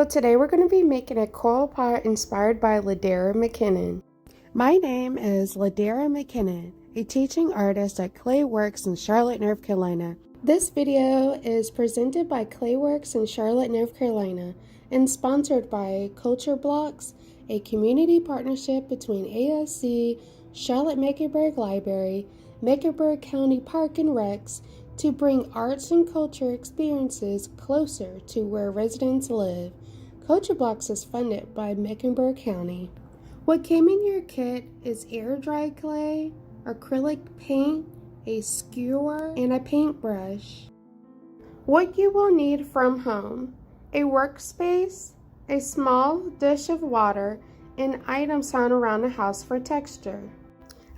Today we're going to be making a coil pot inspired by LaDara McKinnon. My name is LaDara McKinnon, a teaching artist at Clayworks in Charlotte, North Carolina. This video is presented by Clayworks in Charlotte, North Carolina, and sponsored by Culture Blocks, a community partnership between ASC, Charlotte Mecklenburg Library, Mecklenburg County Park and Recs, to bring arts and culture experiences closer to where residents live. Culture Blocks is funded by Mecklenburg County. What came in your kit is air-dried clay, acrylic paint, a skewer, and a paintbrush. What you will need from home: a workspace, a small dish of water, and items found around the house for texture.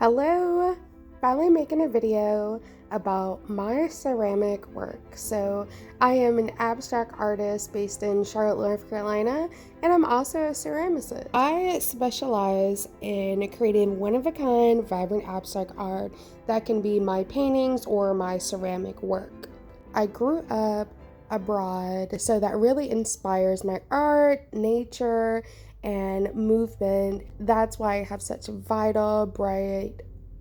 Hello! Finally making a video about my ceramic work. So I am an abstract artist based in Charlotte, North Carolina, and I'm also a ceramicist. I specialize in creating one-of-a-kind, vibrant abstract art that can be my paintings or my ceramic work. I grew up abroad, so that really inspires my art, nature, and movement. That's why I have such vital, bright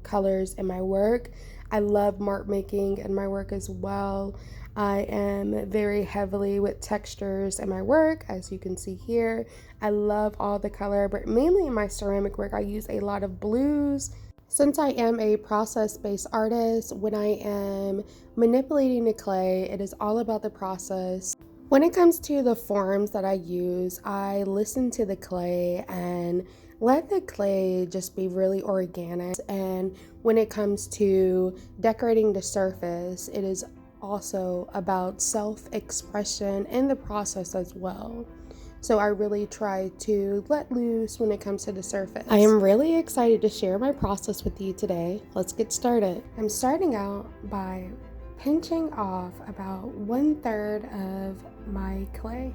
colors in my work. I love mark making in my work as well. I am very heavily with textures in my work, as you can see here. I love all the color, but mainly in my ceramic work I use a lot of blues. Since I am a process-based artist, when I am manipulating the clay, it is all about the process. When it comes to the forms that I use, I listen to the clay and let the clay just be really organic. And when it comes to decorating the surface, it is also about self-expression in the process as well. So I really try to let loose when it comes to the surface. I am really excited to share my process with you today. Let's get started. I'm starting out by pinching off about 1/3 of my clay.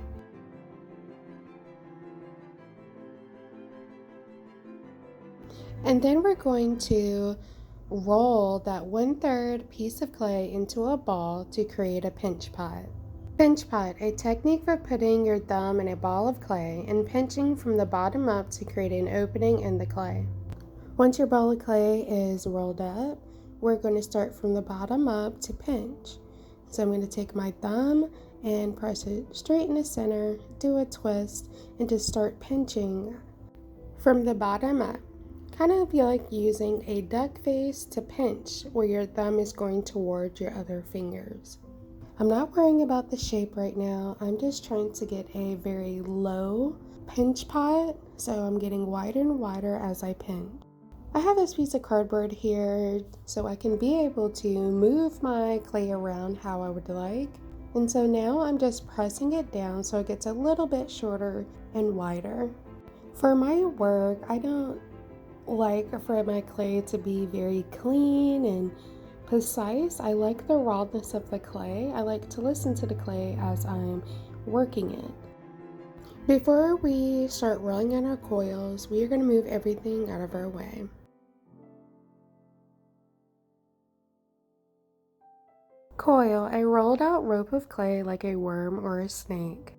And then we're going to roll that 1/3 piece of clay into a ball to create a pinch pot. Pinch pot, a technique for putting your thumb in a ball of clay and pinching from the bottom up to create an opening in the clay. Once your ball of clay is rolled up, we're going to start from the bottom up to pinch. So I'm going to take my thumb and press it straight in the center, do a twist, and just start pinching from the bottom up. Kind of like using a duck face to pinch, where your thumb is going towards your other fingers. I'm not worrying about the shape right now. I'm just trying to get a very low pinch pot, so I'm getting wider and wider as I pinch. I have this piece of cardboard here so I can be able to move my clay around how I would like. And so now I'm just pressing it down so it gets a little bit shorter and wider. For my work, I don't like for my clay to be very clean and precise. I like the rawness of the clay. I like to listen to the clay as I'm working it. Before we start rolling out our coils, we are going to move everything out of our way. Coil, a rolled out rope of clay like a worm or a snake.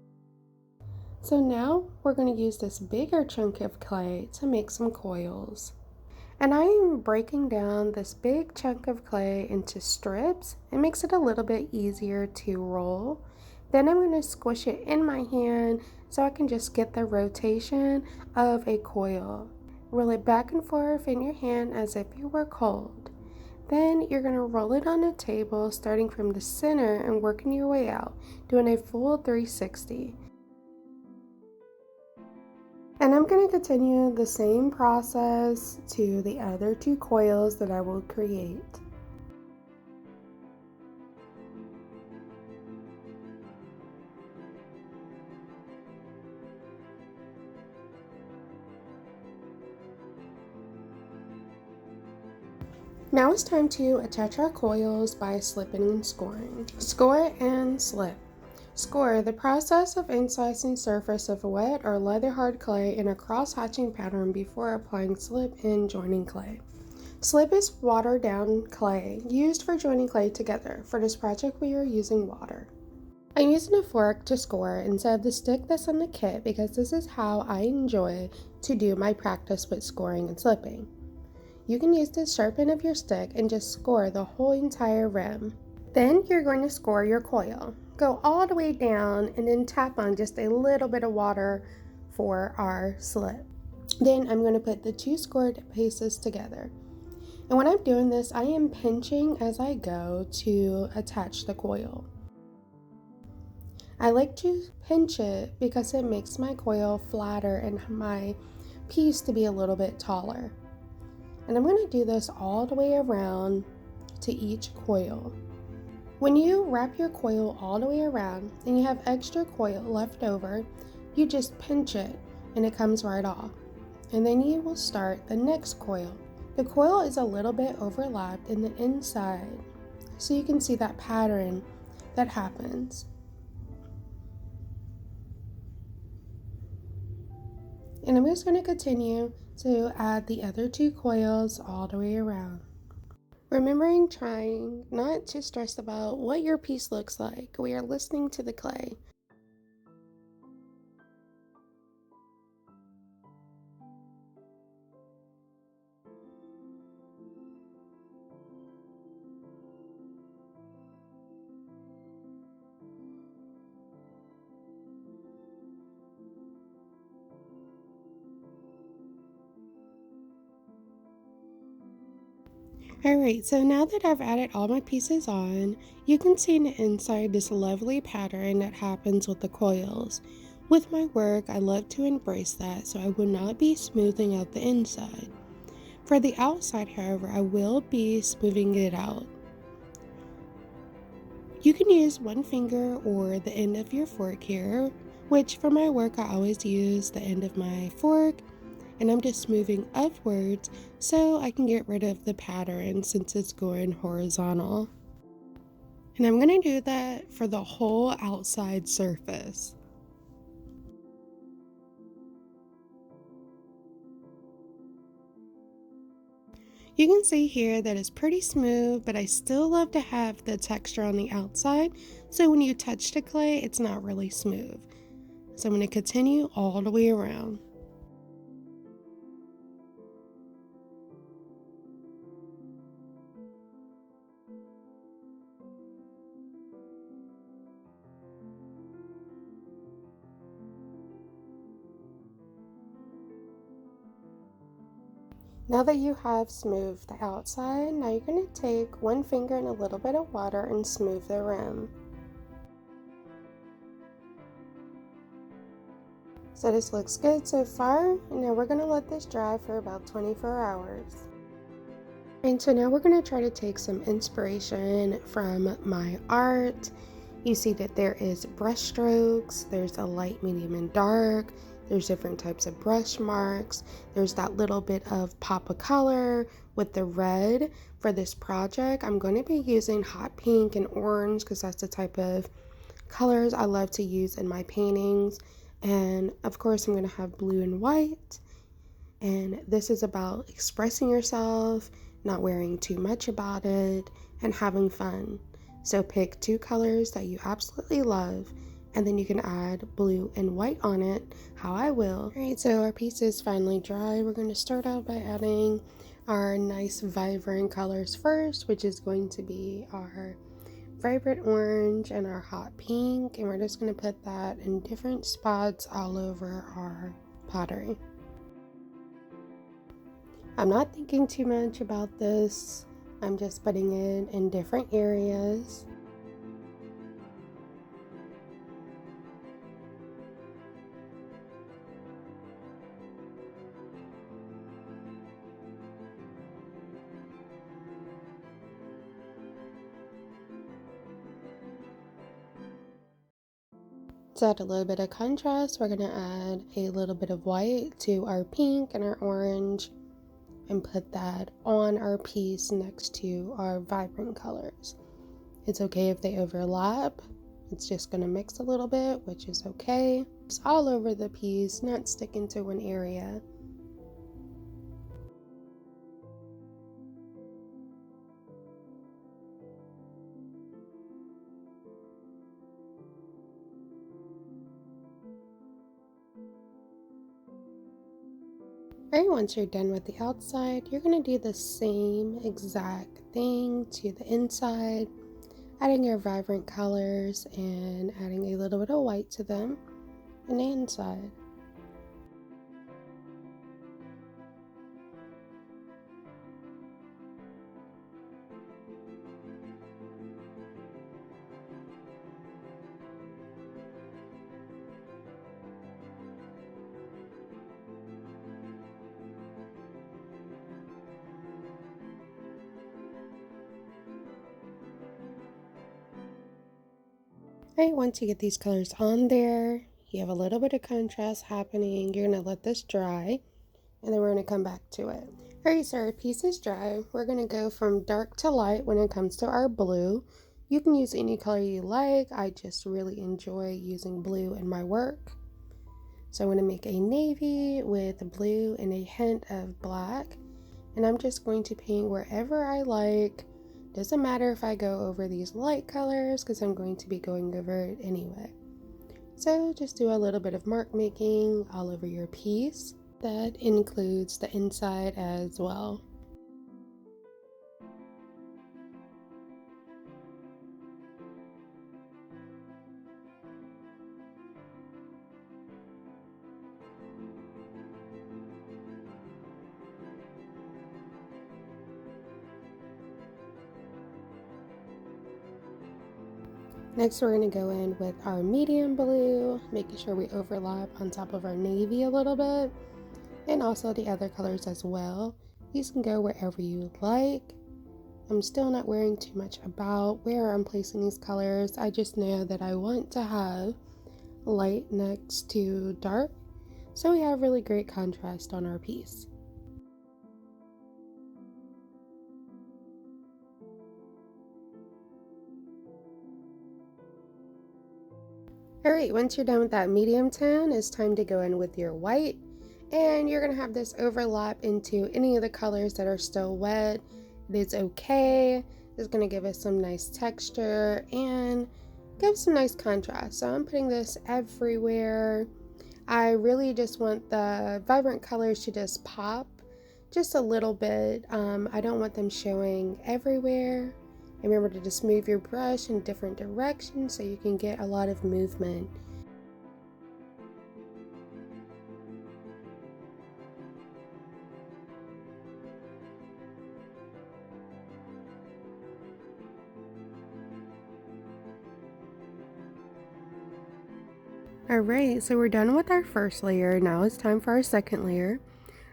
So now we're going to use this bigger chunk of clay to make some coils. And I am breaking down this big chunk of clay into strips. It makes it a little bit easier to roll. Then I'm going to squish it in my hand so I can just get the rotation of a coil. Roll it back and forth in your hand as if you were cold. Then you're going to roll it on a table starting from the center and working your way out, doing a full 360. And I'm going to continue the same process to the other two coils that I will create. Now it's time to attach our coils by slipping and scoring. Score and slip. Score, the process of incising surface of wet or leather hard clay in a cross-hatching pattern before applying slip and joining clay. Slip is watered down clay used for joining clay together. For this project we are using water. I'm using a fork to score instead of the stick that's on the kit because this is how I enjoy to do my practice with scoring and slipping. You can use the sharp end of your stick and just score the whole entire rim. Then you're going to score your coil. Go all the way down and then tap on just a little bit of water for our slip. Then I'm going to put the two scored pieces together. And when I'm doing this, I am pinching as I go to attach the coil. I like to pinch it because it makes my coil flatter and my piece to be a little bit taller. And I'm going to do this all the way around to each coil. When you wrap your coil all the way around and you have extra coil left over, you just pinch it and it comes right off. And then you will start the next coil. The coil is a little bit overlapped in the inside, so you can see that pattern that happens. And I'm just going to continue to add the other two coils all the way around. Remembering trying not to stress about what your piece looks like. We are listening to the clay. Alright, so now that I've added all my pieces on, you can see in the inside this lovely pattern that happens with the coils. With my work, I love to embrace that, so I will not be smoothing out the inside. For the outside, however, I will be smoothing it out. You can use one finger or the end of your fork here, which for my work I always use the end of my fork, and I'm just moving upwards so I can get rid of the pattern since it's going horizontal. And I'm going to do that for the whole outside surface. You can see here that it's pretty smooth, but I still love to have the texture on the outside, so when you touch the clay, it's not really smooth. So I'm going to continue all the way around. Now that you have smoothed the outside, now you're going to take one finger and a little bit of water and smooth the rim. So this looks good so far, and now we're going to let this dry for about 24 hours. And so now we're going to try to take some inspiration from my art. You see that there is brush strokes, there's a light, medium, and dark. There's different types of brush marks. There's that little bit of pop of color with the red. For this project, I'm going to be using hot pink and orange because that's the type of colors I love to use in my paintings. And of course, I'm going to have blue and white. And this is about expressing yourself, not worrying too much about it, and having fun. So pick two colors that you absolutely love, and then you can add blue and white on it, how I will. Alright, so our piece is finally dry. We're going to start out by adding our nice vibrant colors first, which is going to be our vibrant orange and our hot pink, and we're just going to put that in different spots all over our pottery. I'm not thinking too much about this. I'm just putting it in different areas. To add a little bit of contrast, we're going to add a little bit of white to our pink and our orange and put that on our piece next to our vibrant colors. It's okay if they overlap. It's just going to mix a little bit, which is okay. It's all over the piece, not sticking to one area. Alright, once you're done with the outside, you're going to do the same exact thing to the inside, adding your vibrant colors and adding a little bit of white to them on the inside. Alright, once you get these colors on there, you have a little bit of contrast happening. You're going to let this dry, and then we're going to come back to it. Alright, so our piece is dry. We're going to go from dark to light when it comes to our blue. You can use any color you like. I just really enjoy using blue in my work. So I'm going to make a navy with blue and a hint of black. And I'm just going to paint wherever I like. Doesn't matter if I go over these light colors because I'm going to be going over it anyway. So just do a little bit of mark making all over your piece. That includes the inside as well. Next, we're going to go in with our medium blue, making sure we overlap on top of our navy a little bit, and also the other colors as well. These can go wherever you like. I'm still not worrying too much about where I'm placing these colors. I just know that I want to have light next to dark, so we have really great contrast on our piece. Alright, once you're done with that medium tone, it's time to go in with your white. And you're going to have this overlap into any of the colors that are still wet. It is okay. It's going to give us some nice texture and give some nice contrast. So I'm putting this everywhere. I really just want the vibrant colors to just pop just a little bit. I don't want them showing everywhere. And remember to just move your brush in different directions so you can get a lot of movement. Alright, so we're done with our first layer. Now it's time for our second layer.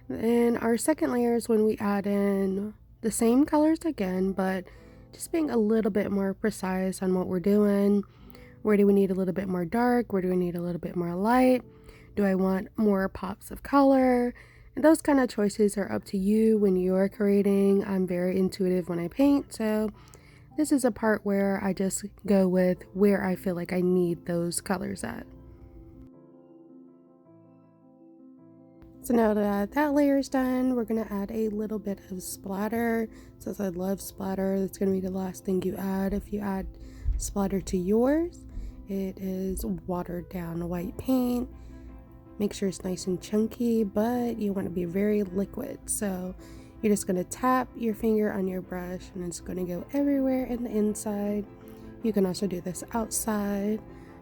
And our second layer is when we add in the same colors again, but just being a little bit more precise on what we're doing. Where do we need a little bit more dark? Where do we need a little bit more light? Do I want more pops of color? And those kind of choices are up to you when you're creating. I'm very intuitive when I paint, so this is a part where I just go with where I feel like I need those colors at. So now that that layer is done, we're going to add a little bit of splatter. Since I love splatter, that's going to be the last thing you add if you add splatter to yours. It is watered down white paint. Make sure it's nice and chunky, but you want to be very liquid. So you're just going to tap your finger on your brush and it's going to go everywhere in the inside. You can also do this outside.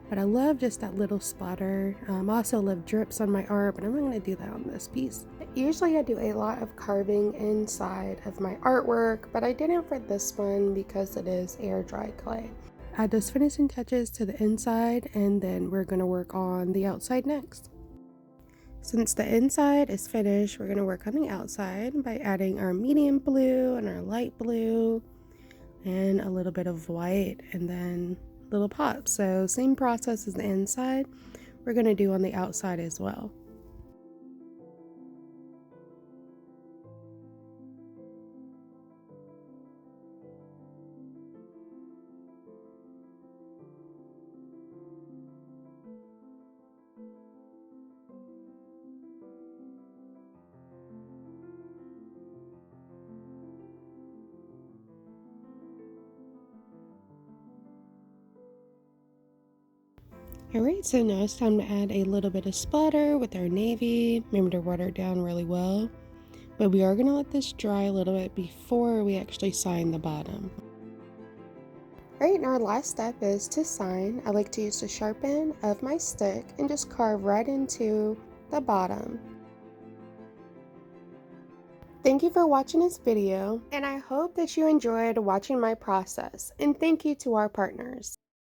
But I love just that little splatter. I also love drips on my art, but I'm not going to do that on this piece. Usually I do a lot of carving inside of my artwork, but I didn't for this one because it is air dry clay. Add those finishing touches to the inside, and then we're going to work on the outside next. Since the inside is finished, we're going to work on the outside by adding our medium blue and our light blue and a little bit of white, and then little pops. So same process as the inside, we're going to do on the outside as well. Alright, so now it's time to add a little bit of splatter with our navy. Remember to water it down really well. But we are going to let this dry a little bit before we actually sign the bottom. Alright, and our last step is to sign. I like to use the sharp end of my stick and just carve right into the bottom. Thank you for watching this video, and I hope that you enjoyed watching my process, and thank you to our partners.